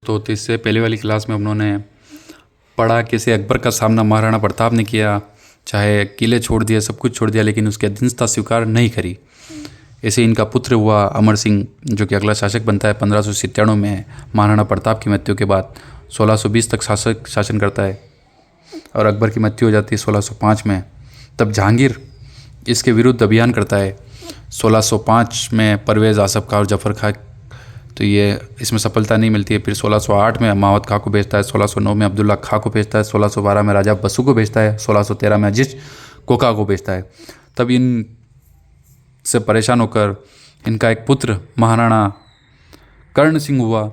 तो इससे पहले वाली क्लास में उन्होंने पढ़ा कैसे अकबर का सामना महाराणा प्रताप ने किया, चाहे किले छोड़ दिए, सब कुछ छोड़ दिया, लेकिन उसकी अधीनता स्वीकार नहीं करी। ऐसे इनका पुत्र हुआ अमर सिंह, जो कि अगला शासक बनता है 1597 में महाराणा प्रताप की मृत्यु के बाद। 1620 तक शासन करता है और अकबर की मृत्यु हो जाती है 1605 में। तब जहांगीर इसके विरुद्ध अभियान करता है 1605 में परवेज़ आसफ खां और जफ़र खां, तो ये इसमें सफलता नहीं मिलती है। फिर 1608 में मावत खां को भेजता है, 1609 में अब्दुल्ला खां को भेजता है, 1612 में राजा बसु को भेजता है, 1613 में अजीज कोका को भेजता है। तब इन से परेशान होकर इनका एक पुत्र महाराणा कर्ण सिंह हुआ,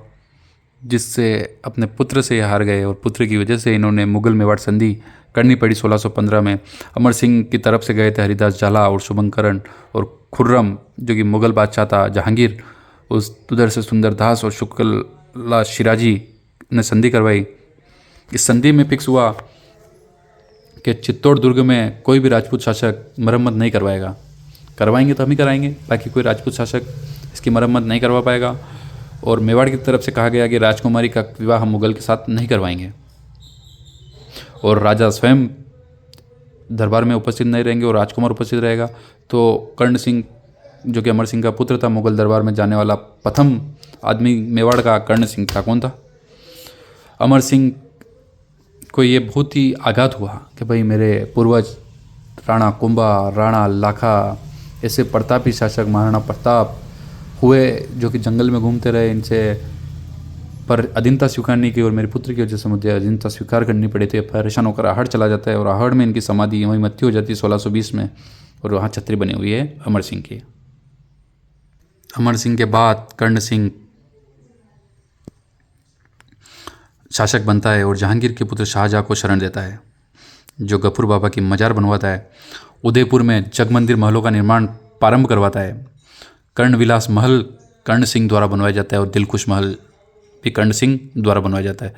जिससे अपने पुत्र से हार गए और पुत्र की वजह से इन्होंने मुगल मेवाड़ संधि करनी पड़ी 1615 में। अमर सिंह की तरफ से गए थे हरिदास झाला और शुभंकरण और खुर्रम, जो कि मुगल बादशाह था जहांगीर, उस उधर से सुंदरदास और शुक्ला शिराजी ने संधि करवाई। इस संधि में फिक्स हुआ कि चित्तौड़ दुर्ग में कोई भी राजपूत शासक मरम्मत नहीं करवाएगा। करवाएंगे तो हम ही कराएंगे, बाकी कोई राजपूत शासक इसकी मरम्मत नहीं करवा पाएगा। और मेवाड़ की तरफ से कहा गया कि राजकुमारी का विवाह हम मुगल के साथ नहीं करवाएंगे और राजा स्वयं दरबार में उपस्थित नहीं रहेंगे और राजकुमार उपस्थित रहेगा। तो कर्ण सिंह, जो कि अमर सिंह का पुत्र था, मुगल दरबार में जाने वाला प्रथम आदमी मेवाड़ का कर्ण सिंह था। कौन था? अमर सिंह को ये बहुत ही आघात हुआ कि भाई मेरे पूर्वज राणा कुंभा, राणा लाखा, ऐसे प्रतापी शासक महाराणा प्रताप हुए जो कि जंगल में घूमते रहे, इनसे पर अधीनता स्वीकार नहीं की और मेरे पुत्र की वजह से मुझे अधीनता स्वीकार करनी पड़ी थी। परेशान होकर आहड़ चला जाता है और आहड़ में इनकी समाधि, वहीं मृत्यु हो जाती है 1620 में, और वहाँ छतरी बनी हुई है अमर सिंह की। अमर सिंह के बाद कर्ण सिंह शासक बनता है और जहांगीर के पुत्र शाहजहाँ को शरण देता है, जो गफूर बाबा की मजार बनवाता है। उदयपुर में जगमंदिर महलों का निर्माण प्रारंभ करवाता है। कर्ण विलास महल कर्ण सिंह द्वारा बनवाया जाता है और दिलखुश महल भी कर्ण सिंह द्वारा बनवाया जाता है।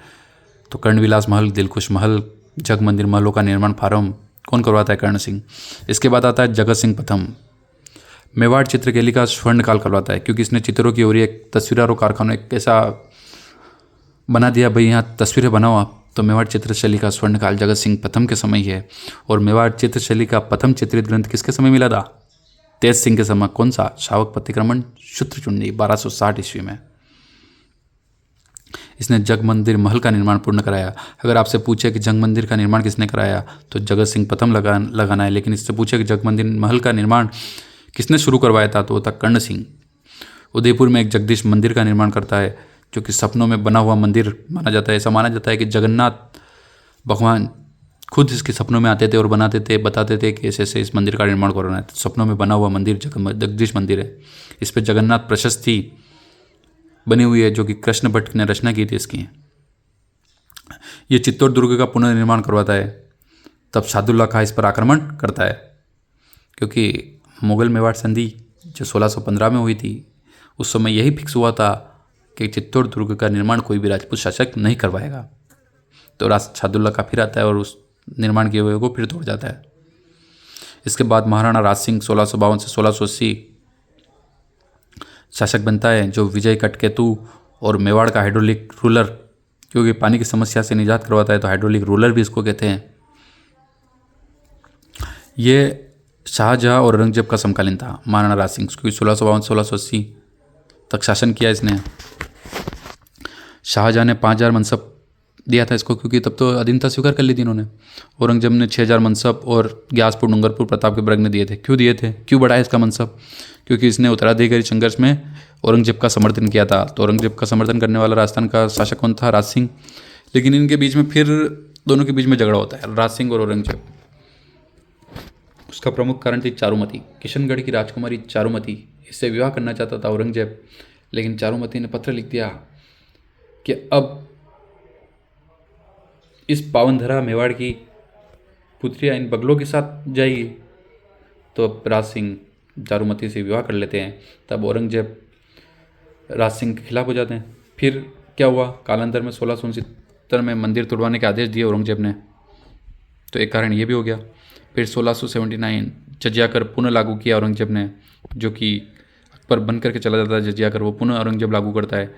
तो कर्ण विलास महल, दिलखुश महल, जगमंदिर महलों का निर्माण प्रारंभ कौन करवाता है? कर्ण सिंह। इसके बाद आता है जगत सिंह प्रथम। मेवाड़ चित्रकैली का स्वर्ण काल करवाता है, क्योंकि इसने चित्रों की ओर एक तस्वीरों कारखाना एक ऐसा बना दिया, भाई यहाँ तस्वीरें बनाओ आप। तो मेवाड़ चित्रशैली का स्वर्णकाल जगत सिंह प्रथम के समय ही है। और मेवाड़ चित्रशैली का प्रथम चित्रित ग्रंथ किसके समय मिला था? तेज सिंह के समय। कौन सा? शावक प्रतिक्रमण शूत्रचुंडी 1260 ईस्वी में। इसने जगमंदिर महल का निर्माण पूर्ण कराया। अगर आपसे पूछे कि जगमंदिर का निर्माण किसने कराया तो जगत सिंह प्रथम लगाना है, लेकिन इससे पूछे कि जगमंदिर महल का निर्माण किसने शुरू करवाया था तो वो था कर्ण सिंह। उदयपुर में एक जगदीश मंदिर का निर्माण करता है, जो कि सपनों में बना हुआ मंदिर माना जाता है। ऐसा माना जाता है कि जगन्नाथ भगवान खुद इसके सपनों में आते थे और बनाते थे, बताते थे कि ऐसे ऐसे इस मंदिर का निर्माण करना है। तो सपनों में बना हुआ मंदिर जगदीश मंदिर है। इस पर जगन्नाथ प्रशस्ति बनी हुई है, जो कि कृष्ण भट्ट ने रचना की थी इसकी। ये चित्तौड़ दुर्ग का पुनर्निर्माण करवाता है। तब सादुल्ला खां इस पर आक्रमण करता है, क्योंकि मुगल मेवाड़ संधि जो 1615 में हुई थी, उस समय यही फिक्स हुआ था कि चित्तौड़ दुर्ग का निर्माण कोई भी राजपूत शासक नहीं करवाएगा। तो राज सादुल्ला खां फिर आता है और उस निर्माण किए हुए को फिर तोड़ जाता है। इसके बाद महाराणा राज सिंह 1652 से 1680 शासक बनता है, जो विजय कटकेतु और मेवाड़ का हाइड्रोलिक रूलर, क्योंकि पानी की समस्या से निजात करवाता है तो हाइड्रोलिक रूलर भी इसको कहते हैं। ये शाहजहाँ और औरंगजेब का समकालीन था महाराणा राज सिंह, क्योंकि 1652 से 1680 तक शासन किया इसने। शाहजहाँ ने 5000 मनसब दिया था इसको, क्योंकि तब तो अधीनता स्वीकार कर ली थी इन्होंने। औरंगजेब ने 6000 मनसब और ग्यासपुर, डूंगरपुर, प्रतापगढ़ ने दिए थे। क्यों दिए थे? क्यों बढ़ाया इसका मनसब? क्योंकि इसने उत्तराधिकारी संघर्ष में औरंगजेब का समर्थन किया था। तो औरंगजेब का समर्थन करने वाला राजस्थान का शासक कौन था? राज सिंह। लेकिन इनके बीच में फिर दोनों के बीच में झगड़ा होता है, राज सिंह और औरंगजेब। उसका प्रमुख कारण थी चारुमती, किशनगढ़ की राजकुमारी चारुमती। इससे विवाह करना चाहता था औरंगजेब, लेकिन चारुमती ने पत्र लिख दिया कि अब इस पावनधरा मेवाड़ की पुत्रियाँ इन बगलों के साथ जाएगी। तो अब राज सिंह चारुमती से विवाह कर लेते हैं। तब औरंगजेब राज सिंह के खिलाफ हो जाते हैं। फिर क्या हुआ? कालांतर में 1669 में मंदिर तोड़वाने के आदेश दिए औरंगजेब ने, तो एक कारण ये भी हो गया। फिर 1679 जजिया कर पुनः लागू किया औरंगजेब ने, जो कि अकबर बन करके चला जाता है जजिया कर, वो पुनः औरंगजेब लागू करता है।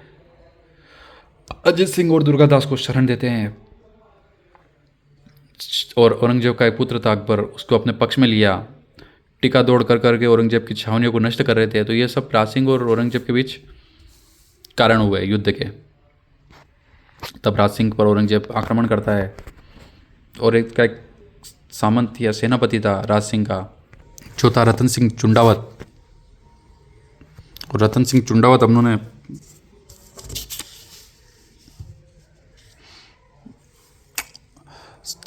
अजित सिंह और दुर्गादास को शरण देते हैं और औरंगजेब का एक पुत्र था अकबर, उसको अपने पक्ष में लिया। टिका दौड़ कर करके औरंगजेब की छावनियों को नष्ट कर रहे थे। तो ये सब राज सिंह और औरंगजेब के बीच कारण हुए युद्ध के। तब राज सिंह पर औरंगजेब आक्रमण करता है और एक सामंत या सेनापति था राज सिंह का, जो था रतन सिंह चुंडावत। और रतन सिंह चुंडावत उन्होंने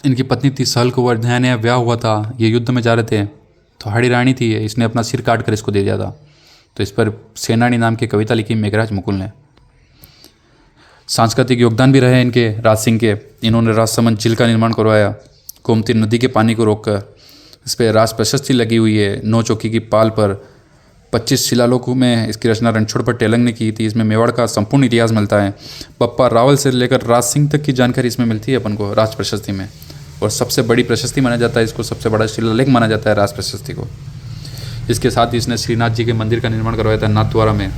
इनकी पत्नी थी सहल कुंवर, नया नया ब्याह हुआ था, ये युद्ध में जा रहे थे। तो हाड़ी रानी थी, इसने अपना सिर काट कर इसको दे दिया था। तो इस पर सेनानी नाम की कविता लिखी मेघराज मुकुल ने। सांस्कृतिक योगदान भी रहे इनके राज सिंह के। इन्होंने राजसमंद झील का निर्माण करवाया, गोमती नदी के पानी को रोककर। इस पर राज प्रशस्ति लगी हुई है 9 चौकी की पाल पर। 25 शिलालेखों में इसकी रचना रणछोड़ पर टेलंग ने की थी। इसमें मेवाड़ का संपूर्ण इतिहास मिलता है। बप्पा रावल से लेकर राज सिंह तक की जानकारी इसमें मिलती है अपन को राज प्रशस्ति में। और सबसे बड़ी प्रशस्ति माना जाता है इसको, सबसे बड़ा शिलालेख माना जाता है राज प्रशस्ति को। इसके साथ ही इसने श्रीनाथ जी के मंदिर का निर्माण करवाया था नाथद्वारा में,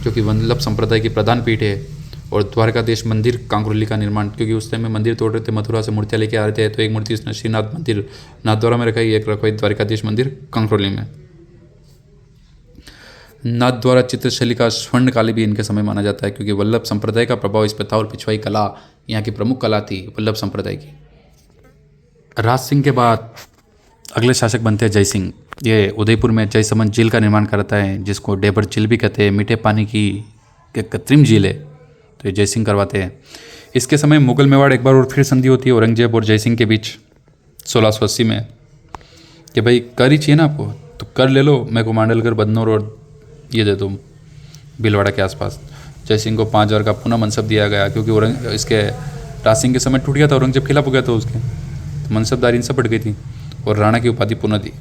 जो कि वल्लभ संप्रदाय की प्रधान पीठ है। और द्वारकाधीश मंदिर कांक्रोली का निर्माण, क्योंकि उस टाइम में मंदिर तोड़ रहे थे, मथुरा से मूर्तियाँ लेके आ रहे थे। तो एक मूर्ति इसने श्रीनाथ मंदिर नाथद्वारा में रखाई, एक रखवाई द्वारकाधीश मंदिर कांक्रोली में। नाथद्वारा चित्रशैली का स्वर्णकाली भी इनके समय माना जाता है, क्योंकि वल्लभ संप्रदाय का प्रभाव इस पर था और पिछवाई कला यहाँ की प्रमुख कला थी वल्लभ संप्रदाय की। राज सिंह के बाद अगले शासक बनते हैं जय सिंह। ये उदयपुर में जयसमंद झील का निर्माण करता है, जिसको डेबर झील भी कहते हैं। मीठे पानी की कृत्रिम झील है, तो ये जय सिंह करवाते हैं। इसके समय मुगल मेवाड़ एक बार और फिर संधि होती है औरंगजेब और जय सिंह के बीच 1680 में, कि भाई कर ही चाहिए ना आपको तो कर ले लो, मेरे को मांडलकर, बदनौर और ये दे दो भीलवाड़ा के आसपास। जय सिंह को 5000 का पुनः मनसब दिया गया, क्योंकि इसके राज सिंह के समय टूट गया था, औरंगजेब खिलाफ हो गया था उसके, तो मनसबदारी इनसे बढ़ गई थी और राणा की उपाधि पुनः दी।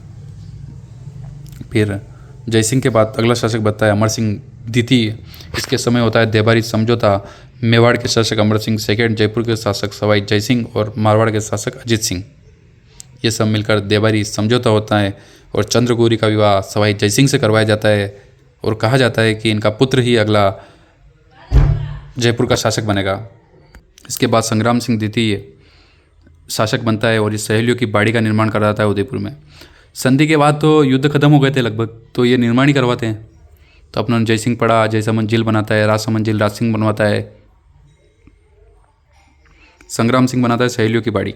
फिर जय सिंह के बाद अगला शासक बनता है अमर सिंह द्वितीय। इसके समय होता है देबारी समझौता। मेवाड़ के शासक अमर सिंह सेकेंड, जयपुर के शासक सवाई जय सिंह और मारवाड़ के शासक अजित सिंह, ये सब मिलकर देबारी समझौता होता है। और चंद्रगौरी का विवाह सवाई जय सिंह से करवाया जाता है और कहा जाता है कि इनका पुत्र ही अगला जयपुर का शासक बनेगा। इसके बाद संग्राम सिंह द्वितीय शासक बनता है और इस सहेलियों की बाड़ी का निर्माण कराता है उदयपुर में। संधि के बाद तो युद्ध खत्म हो गए थे लगभग, तो ये निर्माण ही करवाते हैं। तो अपना जय सिंह पड़ा, जयसमंद झील बनाता है, राजसमंद झील राज सिंह बनवाता है, संग्राम सिंह बनाता है सहेलियों की बाड़ी।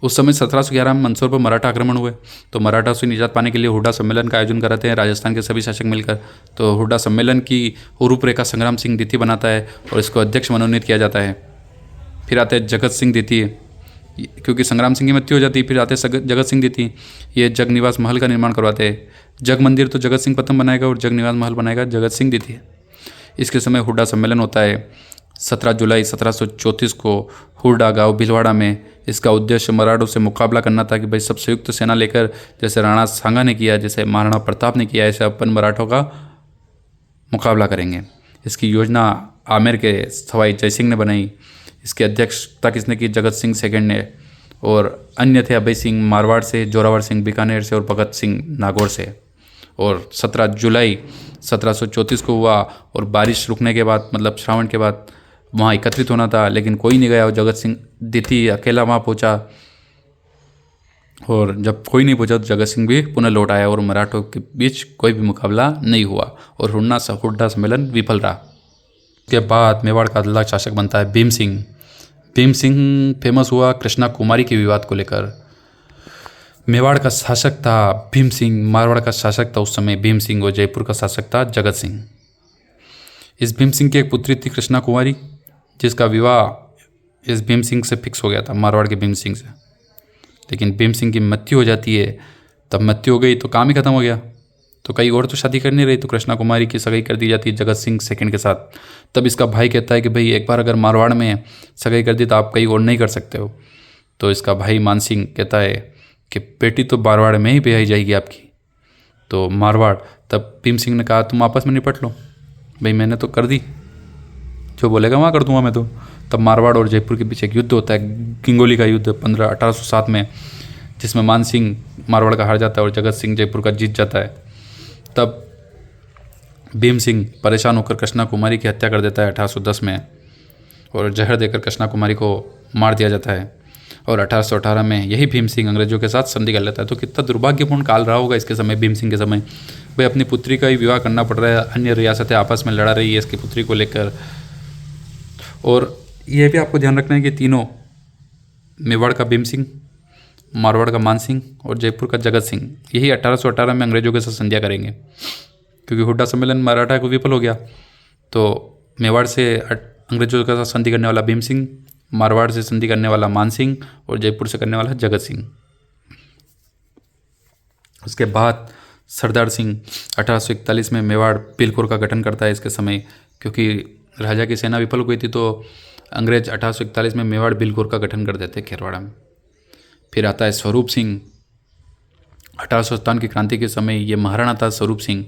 उस समय 1711 में मंदसौर पर मराठा आक्रमण हुए, तो मराठा से निजात पाने के लिए हुड्डा सम्मेलन का आयोजन कराते हैं राजस्थान के सभी शासक मिलकर। तो हुड्डा सम्मेलन की रूपरेखा संग्राम सिंह द्वितीय बनाता है और इसको अध्यक्ष मनोनीत किया जाता है। फिर आते हैं जगत सिंह द्वितीय, क्योंकि संग्राम सिंह की मृत्यु हो जाती है। फिर आते हैं जगत सिंह द्वितीय, ये जग निवास महल का निर्माण करवाते हैं। जग मंदिर तो जगत सिंह प्रथम बनाएगा और जग निवास महल बनाएगा जगत सिंह द्वितीय। इसके समय हुड्डा सम्मेलन होता है 17 जुलाई 1734 को हुड्डा गांव भीलवाड़ा में। इसका उद्देश्य मराठों से मुकाबला करना था कि भाई सब संयुक्त सेना लेकर, जैसे राणा सांगा ने किया, जैसे महाराणा प्रताप ने किया, ऐसे अपन मराठों का मुकाबला करेंगे। इसकी योजना आमेर के सवाई जय सिंह ने बनाई। इसकी अध्यक्षता किसने की? जगत सिंह सेकेंड ने। और अन्य थे अभय सिंह मारवाड़ से, जोरावर सिंह बीकानेर से और भगत सिंह नागौर से। और 17 जुलाई 1734 को हुआ और बारिश रुकने के बाद, मतलब श्रावण के बाद वहाँ एकत्रित होना था, लेकिन कोई नहीं गया और जगत सिंह द्वितीय अकेला वहाँ पहुँचा। और जब कोई नहीं पहुँचा तो जगत सिंह भी पुनः लौट आया और मराठों के बीच कोई भी मुकाबला नहीं हुआ और हुड्डा सम्मेलन विफल रहा। उसके बाद मेवाड़ का अगला शासक बनता है भीम सिंह। भीम सिंह फेमस हुआ कृष्णा कुमारी के विवाद को लेकर। मेवाड़ का शासक था भीम सिंह, मारवाड़ का शासक था उस समय भीम सिंह और जयपुर का शासक था जगत सिंह। इस भीम सिंह की एक पुत्री थी कृष्णा कुमारी, जिसका विवाह इस भीम सिंह से फिक्स हो गया था, मारवाड़ के भीम सिंह से। लेकिन भीम सिंह की मृत्यु हो जाती है। तब मृत्यु हो गई तो काम ही खत्म हो गया, तो कई और तो शादी कर नहीं रही, तो कृष्णा कुमारी की सगाई कर दी जाती है जगत सिंह सेकंड के साथ। तब इसका भाई कहता है कि भाई एक बार अगर मारवाड़ में सगाई कर दी तो आप कहीं और नहीं कर सकते हो। तो इसका भाई मान सिंह कहता है कि बेटी तो मारवाड़ में ही ब्याही जाएगी आपकी। तो मारवाड़, तब भीम सिंह ने कहा तुम आपस में निपट लो, भाई मैंने तो कर दी, जो बोलेगा वहाँ कर दूंगा मैं तो। तब मारवाड़ और जयपुर के बीच एक युद्ध होता है, किंगोली का युद्ध 1807 में, जिसमें मान सिंह मारवाड़ का हार जाता है और जगत सिंह जयपुर का जीत जाता है। तब भीम सिंह परेशान होकर कृष्णा कुमारी की हत्या कर देता है 1810 में। और जहर देकर कृष्णा कुमारी को मार दिया जाता है। और 1818 में यही भीम सिंह अंग्रेजों के साथ संधि कर लेता है। तो कितना दुर्भाग्यपूर्ण काल रहा होगा इसके समय, भीम सिंह के समय। भाई अपनी पुत्री का ही विवाह करना पड़ रहा है, अन्य रियासतें आपस में लड़ा रही है इसकी पुत्री को लेकर। और यह भी आपको ध्यान रखना है कि तीनों, मेवाड़ का भीम सिंह, मारवाड़ का मान सिंह और जयपुर का जगत सिंह, यही 1818 में अंग्रेजों के साथ संधिया करेंगे। क्योंकि हुड्डा सम्मेलन मराठा को विफल हो गया, तो मेवाड़ से अंग्रेजों के साथ संधि करने वाला भीम सिंह, मारवाड़ से संधि करने वाला मान सिंह और जयपुर से करने वाला जगत सिंह। उसके बाद सरदार सिंह 1841 में मेवाड़ बिलकुर का गठन करता है इसके समय, क्योंकि राजा की सेना विफल हो गई थी, तो अंग्रेज 1841 में मेवाड़ बिलकुर का गठन कर देते खेरवाड़ा में। फिर आता है स्वरूप सिंह। 1857 की क्रांति के समय ये महाराणा था स्वरूप सिंह।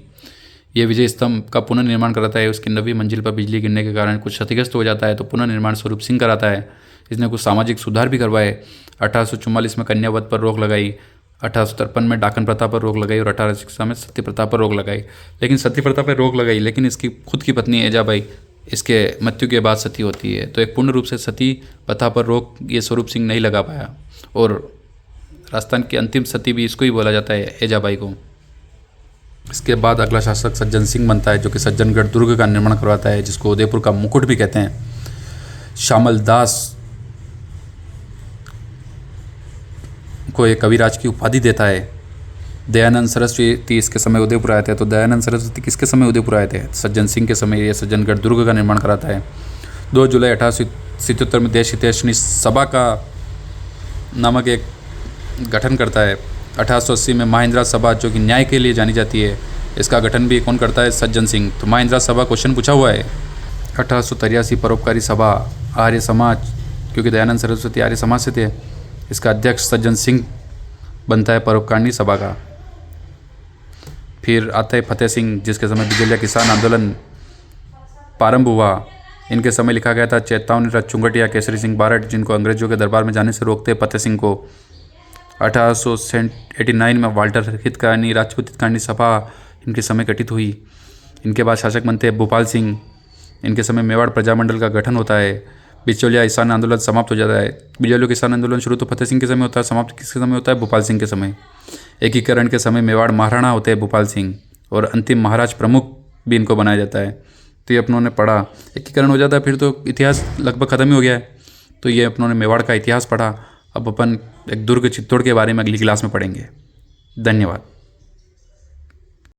ये विजय स्तंभ का पुनर्निर्माण कराता है। उसकी 9वीं मंजिल पर बिजली गिरने के कारण कुछ क्षतिग्रस्त हो जाता है, तो पुनर्निर्माण स्वरूप सिंह कराता है। इसने कुछ सामाजिक सुधार भी करवाए। 1844 में कन्यावध पर रोक लगाई, 1853 में डाकन प्रथा पर रोक लगाई और 1860 में सती प्रथा पर रोक लगाई। लेकिन सती प्रथा पर रोक लगाई, लेकिन इसकी खुद की पत्नी एजाबाई इसके मृत्यु के बाद सती होती है। तो एक पूर्ण रूप से सती प्रथा पर रोक ये स्वरूप सिंह नहीं लगा पाया। और राजस्थान की अंतिम सती भी इसको ही बोला जाता है, एजाबाई को। इसके बाद अगला शासक सज्जन सिंह बनता है, जो कि सज्जनगढ़ दुर्ग का निर्माण करवाता है, जिसको उदयपुर का मुकुट भी कहते हैं। श्यामल दास को एक कविराज की उपाधि देता है। दयानंद सरस्वती इसके समय उदयपुर आए थे। तो दयानंद सरस्वती किसके समय उदयपुर आए थे? सज्जन सिंह के समय। ये सज्जनगढ़ दुर्ग का निर्माण कराता है। 2 जुलाई 1877 में देश हितैषणी सभा का नामक एक गठन करता है। 1880 में महिंद्रा सभा, जो कि न्याय के लिए जानी जाती है, इसका गठन भी कौन करता है? सज्जन सिंह। तो महिंद्रा सभा क्वेश्चन पूछा हुआ है। 1883 परोपकारी सभा, आर्य समाज, क्योंकि दयानंद सरस्वती आर्य समाज से थे, इसका अध्यक्ष सज्जन सिंह बनता है परोपकारी सभा का। फिर आता है फतेह सिंह, जिसके समय बिजलिया किसान आंदोलन प्रारंभ हुआ। इनके समय लिखा गया था चेतावनी रथ चुंगटिया केसरी सिंह बारट, जिनको अंग्रेजों के दरबार में जाने से रोकते फतेह सिंह को। 1889 में वाल्टर हितकानी राजपूत हितकानी सभा इनके समय गठित हुई। इनके बाद शासक बनते हैं भोपाल सिंह। इनके समय मेवाड़ प्रजामंडल का गठन होता है। बिचौलिया किसान आंदोलन समाप्त हो जाता है। बिचौलिया किसान आंदोलन शुरू तो फतेह सिंह के समय होता है, समाप्त किसके समय होता है? भोपाल सिंह के समय। एकीकरण के समय मेवाड़ महाराणा होते हैं भोपाल सिंह, और अंतिम महाराज प्रमुख भी इनको बनाया जाता है। तो ये अपनों ने पढ़ा, एकीकरण हो जाता है, फिर तो इतिहास लगभग ख़त्म ही हो गया है। तो ये अपनों ने मेवाड़ का इतिहास पढ़ा। अब अपन एक दुर्ग चित्तौड़ के बारे में अगली क्लास में पढ़ेंगे। धन्यवाद।